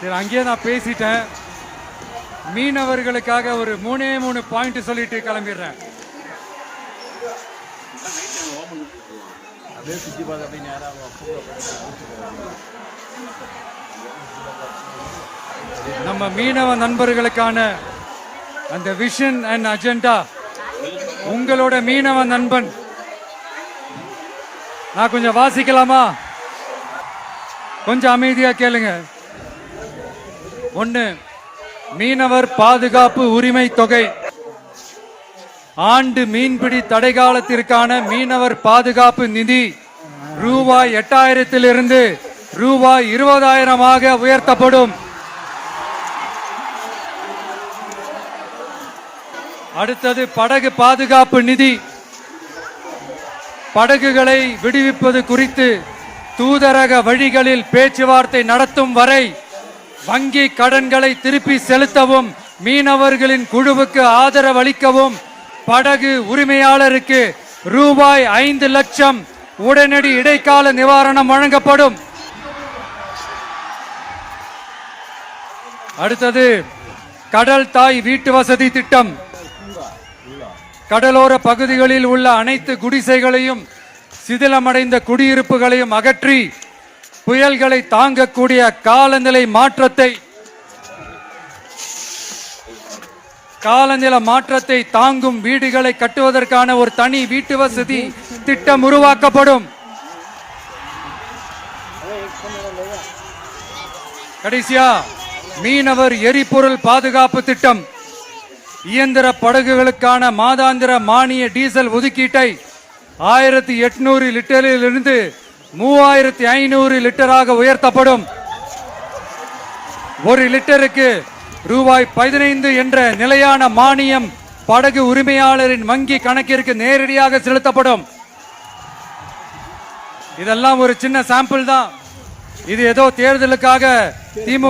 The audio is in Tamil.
சரி, அங்கேயே நான் பேசிட்டேன். மீனவர்களுக்காக ஒரு 3 பாயிண்ட் சொல்லிட்டு கிளம்பிடுறேன். நம்ம மீனவ நண்பர்களுக்கான அந்த விஷன் அண்ட் அஜெண்டா, உங்களோட மீனவ நண்பன் நான் கொஞ்சம் வாசிக்கலாமா? கொஞ்சம் அமைதியா கேளுங்க. 1, மீனவர் பாதுகாப்பு உரிமை தொகை. ஆண்டு மீன்பிடி தடை காலத்திற்கான மீனவர் பாதுகாப்பு நிதி ரூபாய் 8000 ரூபாய் 20,000 உயர்த்தப்படும். அடுத்தது படகு பாதுகாப்பு நிதி. படகுகளை விடுவிப்பது குறித்து தூதரக வழிகளில் பேச்சுவார்த்தை நடத்தும் வரை வங்கி கடன்களை திருப்பி செலுத்தவும் மீனவர்களின் குழுவுக்கு ஆதரவு அளிக்கவும் படகு உரிமையாளருக்கு ரூபாய் 5 லட்சம் உடனடி இடைக்கால நிவாரணம் வழங்கப்படும். அடுத்தது கடல் தாய் வீட்டு வசதி திட்டம். கடலோர பகுதிகளில் உள்ள அனைத்து குடிசைகளையும் சிதிலமடைந்த குடியிருப்புகளையும் அகற்றி புயல்களை தாங்கக்கூடிய காலநிலை மாற்றத்தை தாங்கும் வீடுகளை கட்டுவதற்கான ஒரு தனி வீட்டு வசதி திட்டம் உருவாக்கப்படும். கடைசியா மீனவர் எரிபொருள் பாதுகாப்பு திட்டம். இயந்திர படகுகளுக்கான மாதாந்திர மானிய டீசல் ஒதுக்கீட்டை 1800 லிட்டரில் இருந்து 3500 லிட்டராக உயர்த்தப்படும். 1 லிட்டருக்கு ரூபாய் 15 என்ற நிலையான மானியம் படகு உரிமையாளரின் வங்கி கணக்கிற்கு நேரடியாக செலுத்தப்படும். இதெல்லாம் ஒரு சின்ன சாம்பிள் தான். இது ஏதோ தேர்தலுக்காக திமுக